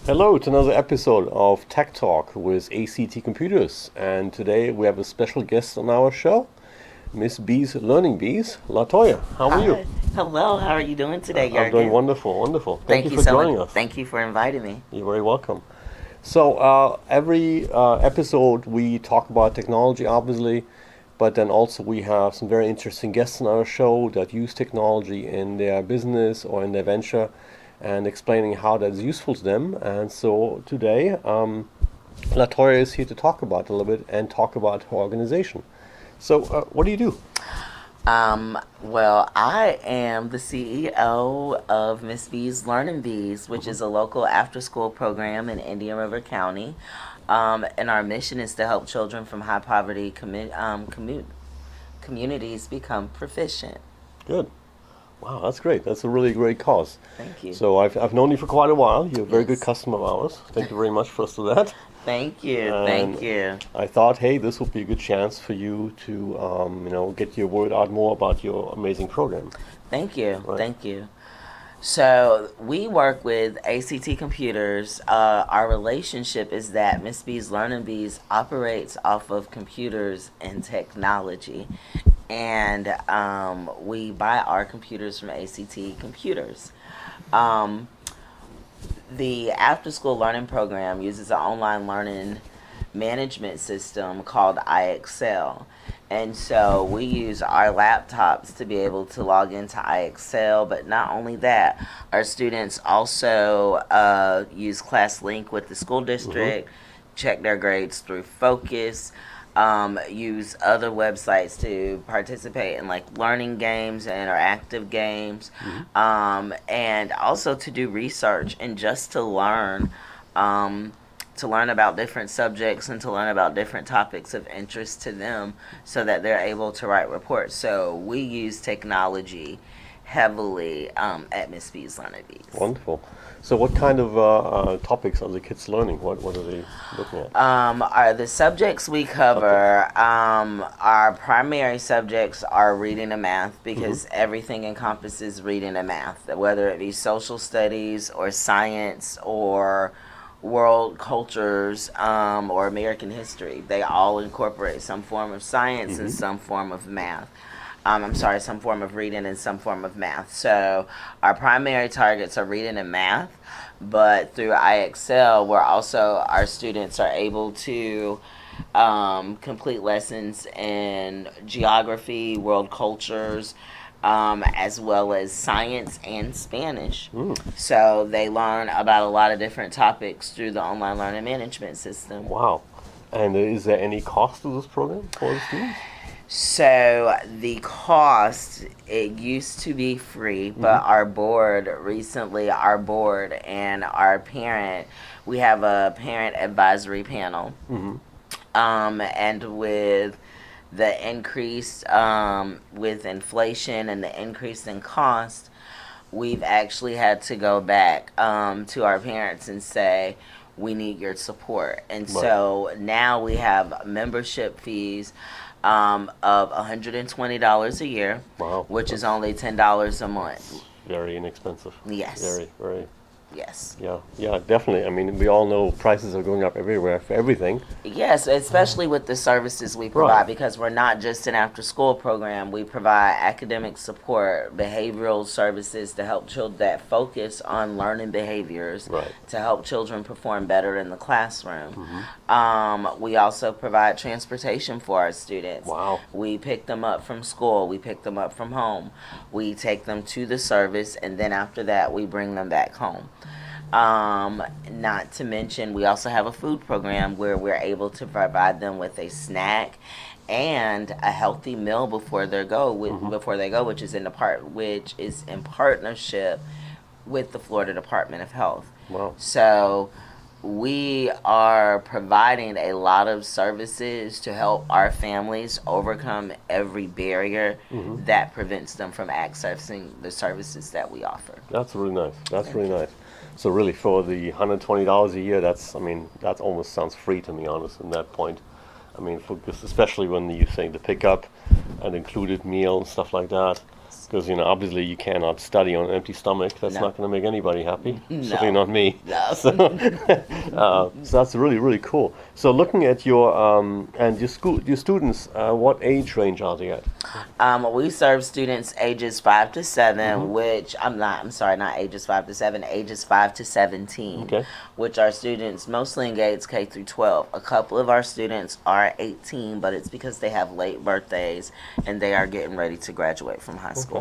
Hello to another episode of Tech Talk with ACT Computers, and today we have a special guest on our show, Miss B's Learning Bees, LaToya. How are you? Hi. Hello. How are you doing today, I'm doing Jurgen? wonderful, wonderful. Thank Thank you you for so joining much. us. Thank you for inviting me. You're very welcome. So every episode we talk about technology, obviously, but then also we have some very interesting guests on our show that use technology in their business or in their venture, and explaining how that's useful to them. And so today, LaToya is here to talk about it a little bit and talk about her organization. So, what do you do? Well, I am the CEO of Miss B's Learning Bees, which is a local after-school program in Indian River County. And our mission is to help children from high poverty communities become proficient. Good. Wow, that's great. That's a really great cause. Thank you. So I've known you for quite a while. You're a very good Yes. customer of ours. Thank you very much for that. Thank you. And Thank you. I thought, hey, this would be a good chance for you to, get your word out more about your amazing program. Thank you. Right. Thank you. So we work with ACT Computers. Our relationship is that Miss B's Learning Bees operates off of computers and technology, and we buy our computers from ACT Computers. Um, the After School Learning Program uses an online learning management system called iExcel. And so we use our laptops to be able to log into iExcel, but not only that, our students also use ClassLink with the school district, check their grades through Focus, use other websites to participate in like learning games and interactive games, and also to do research and just to learn about different subjects and to learn about different topics of interest to them so that they're able to write reports. So we use technology heavily at Miss B's Learning Bees. Wonderful. So what kind of topics are the kids learning? What are they looking at? Are the subjects we cover, our primary subjects are reading and math because everything encompasses reading and math, whether it be social studies or science or world cultures or American history. They all incorporate some form of science and some form of math. Some form of reading and some form of math. So our primary targets are reading and math, but through iExcel, our students are able to complete lessons in geography, world cultures, as well as science and Spanish. So they learn about a lot of different topics through the online learning management system. Wow. And is there any cost to this program for the students? So the cost, it used to be free, but our board and our parent, we have a parent advisory panel. And with the increase with inflation and the increase in cost, we've actually had to go back to our parents and say, we need your support. And so now we have membership fees of $120 a year, which is only $10 a month. Very inexpensive. Yes. Very, very. Yes. Yeah, definitely. I mean, we all know prices are going up everywhere for everything. Yes, especially with the services we provide, because we're not just an after-school program. We provide academic support, behavioral services to help children that focus on learning behaviors, to help children perform better in the classroom. We also provide transportation for our students. Wow. We pick them up from school. We pick them up from home. We take them to the service, and then after that, we bring them back home. Not to mention, we also have a food program where we're able to provide them with a snack and a healthy meal before they go, which is in partnership with the Florida Department of Health. Wow. So we are providing a lot of services to help our families overcome every barrier that prevents them from accessing the services that we offer. That's really nice. That's really nice. So really, for the $120 a year, that almost sounds free to me, honest, in that point. I mean, especially when you say the pickup and included meal and stuff like that. Because obviously you cannot study on an empty stomach. That's No. not going to make anybody happy. No. Certainly not me. No. So that's really really cool. So looking at your and your students, what age range are they at? We serve students ages 5 to 7, Mhm. which I'm sorry, not ages 5 to 7, ages 5 to 17, Okay. which are students mostly engaged K through 12. A couple of our students are 18, but it's because they have late birthdays and they are getting ready to graduate from high school.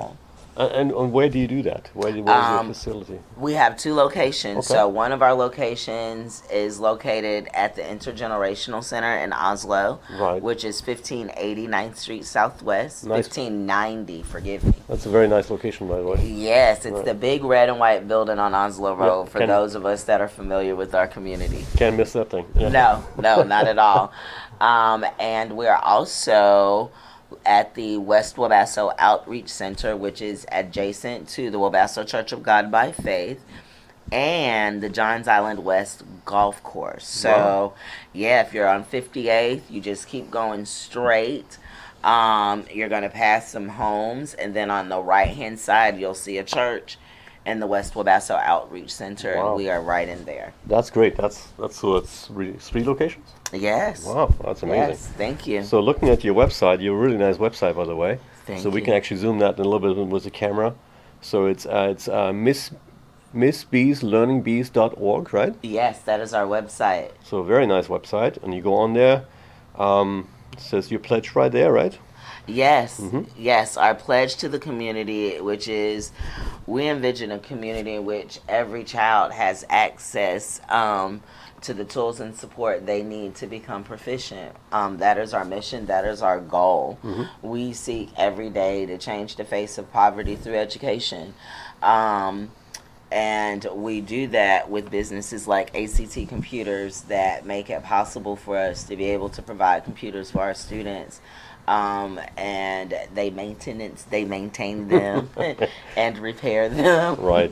And where do you do that? Where's your facility? We have 2 locations. Okay. So one of our locations is located at the Intergenerational Center in Oslo, Right. which is 1580 9th Street Southwest. Nice. 1590, forgive me. That's a very nice location, by the way. Yes, it's Right. the big red and white building on Oslo Road for can- those of us that are familiar with our community. Can't miss that thing. Yeah. No, not at all. And we're also at the West Wabasso Outreach Center, which is adjacent to the Wabasso Church of God by Faith and the Johns Island West Golf Course. So, Wow. yeah, if you're on 58th, you just keep going straight. You're going to pass some homes, and then on the right-hand side, you'll see a church and the West Wabasso Outreach Center, Wow. and we are right in there. That's great. That's so it's really 3 locations. Yes. Wow, that's amazing. Yes, thank you. So looking at your website, your really nice website, by the way. Thank so we you. can actually zoom that in a little bit with the camera. So it's missbeeslearningbees.org, right? Yes, that is our website. So a very nice website, and you go on there. It says your pledge right there, right? Yes, Mhm. yes, our pledge to the community, which is we envision a community in which every child has access to the tools and support they need to become proficient. That is our mission, that is our goal. Mhm. We seek every day to change the face of poverty through education. And we do that with businesses like ACT Computers that make it possible for us to be able to provide computers for our students. And they maintain them and repair them. Right.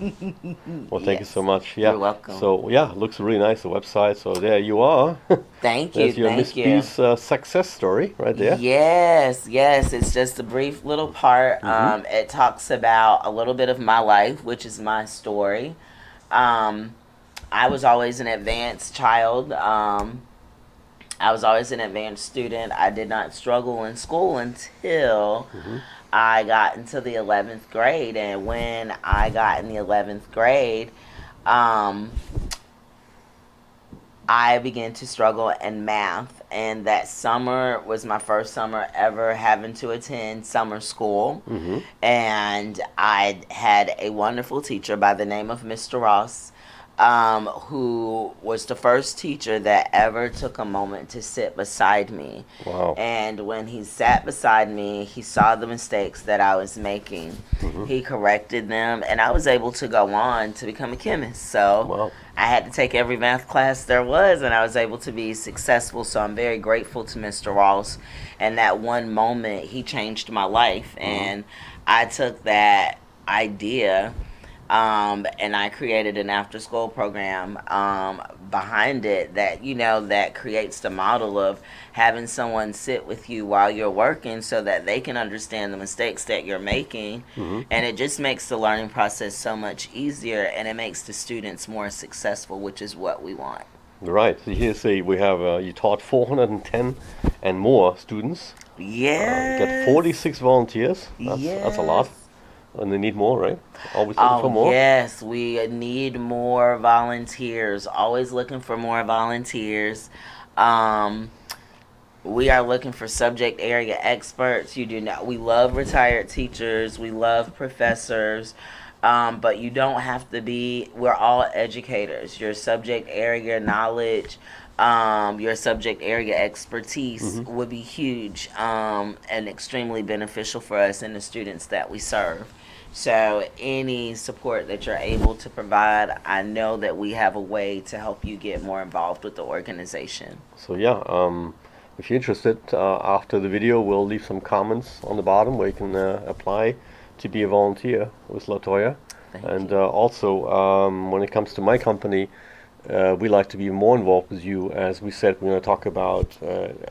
Well, thank you Yes. so much. Yeah. You're welcome. So yeah, it looks really nice, the website. So there you are. Thank you, There's your Miss thank you. B's success story right there. Yes, yes. It's just a brief little part. Mhm. It talks about a little bit of my life, which is my story. I was always an advanced child. I was always an advanced student. I did not struggle in school until Mhm. I got into the 11th grade. And when I got in the 11th grade, I began to struggle in math. And that summer was my first summer ever having to attend summer school. Mhm. And I had a wonderful teacher by the name of Mr. Ross, who was the first teacher that ever took a moment to sit beside me. Wow. And when he sat beside me, he saw the mistakes that I was making. Mhm. He corrected them, and I was able to go on to become a chemist. So Wow. I had to take every math class there was, and I was able to be successful. So I'm very grateful to Mr. Ross. And that one moment, he changed my life. And I took that idea and I created an after-school program behind it that, that creates the model of having someone sit with you while you're working so that they can understand the mistakes that you're making. Mhm. And it just makes the learning process so much easier, and it makes the students more successful, which is what we want. Right. So here say we have you taught 410 and more students. Yes. You got 46 volunteers. That's a lot. Yes. And they need more, right? Always looking for Oh, more. yes, we need more volunteers. Always looking for more volunteers. We are looking for subject area experts. We love retired teachers. We love professors. But you don't have to be, we're all educators. Your subject area knowledge, your subject area expertise Mhm. would be huge and extremely beneficial for us and the students that we serve. So any support that you're able to provide, I know that we have a way to help you get more involved with the organization. So yeah, if you're interested, after the video, we'll leave some comments on the bottom where you can apply to be a volunteer with LaToya. Thank And you. also, when it comes to my company, we like to be more involved with you. As we said, we're going to talk about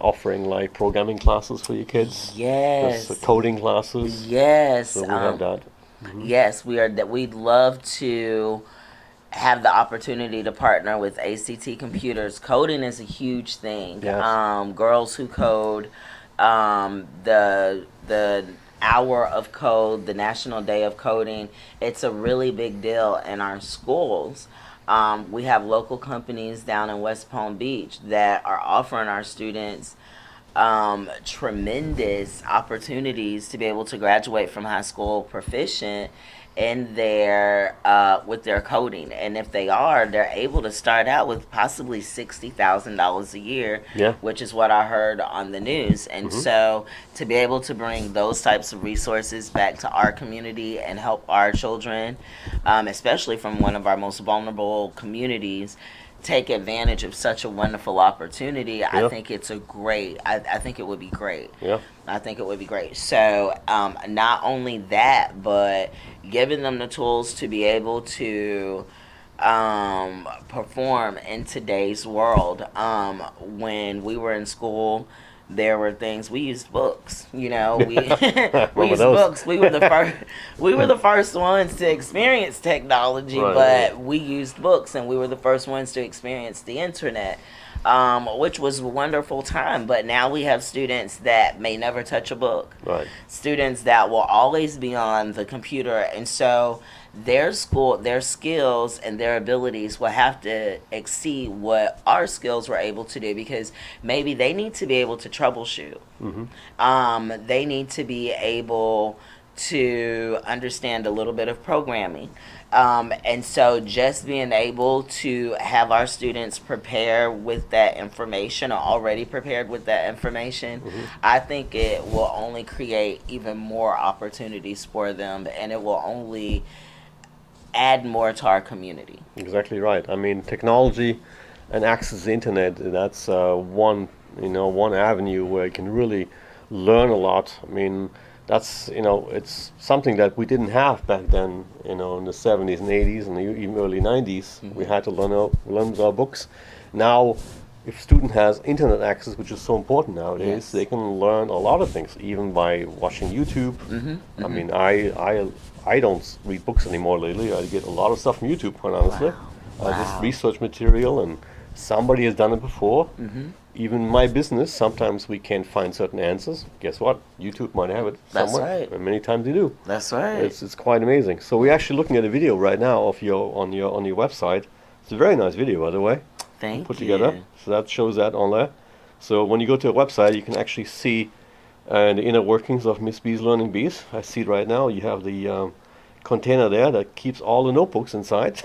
offering like programming classes for your kids. There's Yes. coding classes. Yes. So we have that. Yes, we are. That we'd love to have the opportunity to partner with ACT Computers. Coding is a huge thing. Yes. Girls Who Code, the hour of code, the National Day of Coding. It's a really big deal in our schools. We have local companies down in West Palm Beach that are offering our students tremendous opportunities to be able to graduate from high school proficient in their with their coding, and if they are, they're able to start out with possibly $60,000 a year, Yeah. which is what I heard on the news. And so to be able to bring those types of resources back to our community and help our children, especially from one of our most vulnerable communities, take advantage of such a wonderful opportunity. Yeah. I think it's a great. I think it would be great. Yeah. I think it would be great. So not only that, but giving them the tools to be able to perform in today's world. When we were in school, there were things we used books. You know, we we used those. books. We were the first. We were the first ones to experience technology, Right, but right. we used books, and we were the first ones to experience the internet. Which was a wonderful time. But now we have students that may never touch a book, Right. students that will always be on the computer, and so their skills and their abilities will have to exceed what our skills were able to do, because maybe they need to be able to troubleshoot. They need to be able to understand a little bit of programming. And so just being able to have our students prepare with that information, or already prepared with that information, I think it will only create even more opportunities for them, and it will only add more to our community. Exactly right. I mean, technology and access to the internet, that's one avenue where you can really learn a lot. I mean, that's, it's something that we didn't have back then, in the 70s and 80s and even early 90s. We had to learn with our books. Now, if a student has internet access, which is so important nowadays, Yes. they can learn a lot of things, even by watching YouTube. I mean, I don't read books anymore lately. I get a lot of stuff from YouTube, quite honestly. Just Wow. research material, and somebody has done it before. Even my business, sometimes we can't find certain answers. Guess what? YouTube might have it That's somewhere, right. and many times they do. That's right. It's quite amazing. So we're actually looking at a video right now of on your website. It's a very nice video, by the way, Thank put you. together. So that shows that on there. So when you go to a website, you can actually see the inner workings of Miss B's Learning Bees. I see it right now. You have the container there that keeps all the notebooks inside.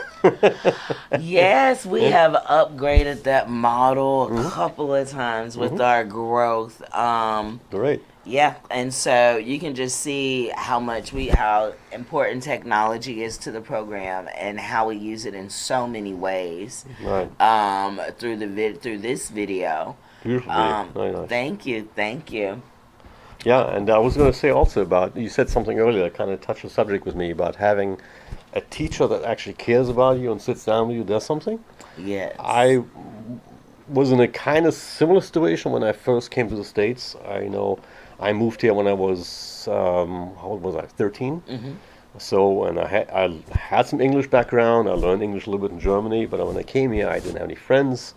Yes, we have upgraded that model a couple of times with our growth. Great. Yeah, and so you can just see how important technology is to the program, and how we use it in so many ways. Right. Through this video. Beautiful video. Very nice. Thank you. Yeah, and I was going to say also about, you said something earlier that kind of touched the subject with me about having a teacher that actually cares about you and sits down with you, does something. Yes. I was in a kind of similar situation when I first came to the States. I moved here when I was, how old was I, 13? So, and I had some English background. I learned English a little bit in Germany, but when I came here, I didn't have any friends.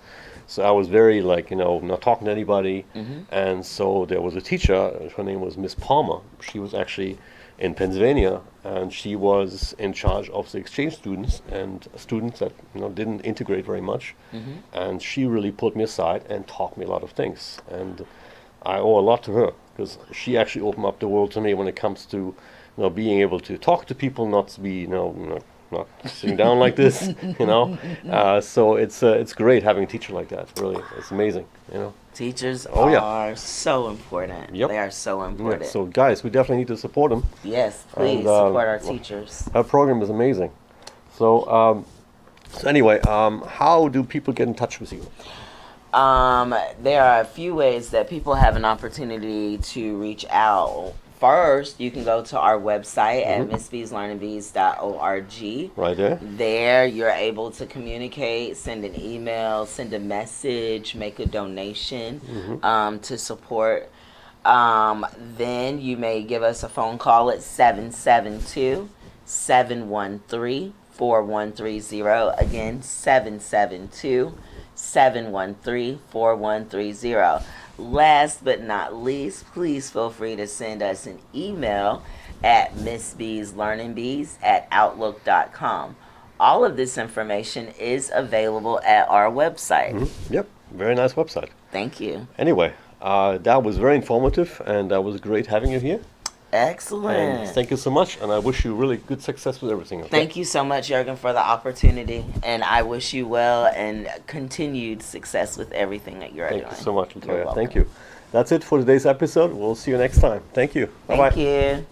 So I was very not talking to anybody. And so there was a teacher, her name was Miss Palmer. She was actually in Pennsylvania, and she was in charge of the exchange students and students that didn't integrate very much. And she really pulled me aside and taught me a lot of things. And I owe a lot to her, because she actually opened up the world to me when it comes to being able to talk to people, not to be not sitting down like this, So it's great having a teacher like that. Really, it's amazing, Teachers Oh, yeah. are so important. Yep. They are so Yeah, important. so guys, we definitely need to support them. Yes, please And, support our teachers. Our program is amazing. So anyway, how do people get in touch with you? There are a few ways that people have an opportunity to reach out first, you can go to our website at missbeeslearningbees.org. Right there. There, you're able to communicate, send an email, send a message, make a donation to support. Then you may give us a phone call at 772-713-4130. Again, 772-713-4130. Last but not least, please feel free to send us an email at missbeeslearningbees@outlook.com. All of this information is available at our website. Yep, very nice website. Thank you. Anyway, that was very informative, and that was great having you here. Excellent. And thank you so much, and I wish you really good success with everything. Okay? Thank you so much, Jürgen, for the opportunity, and I wish you well and continued success with everything that you're doing. Thank you so much, You're LaToya. welcome. Thank you. That's it for today's episode. We'll see you next time. Thank you. Bye-bye. Thank you.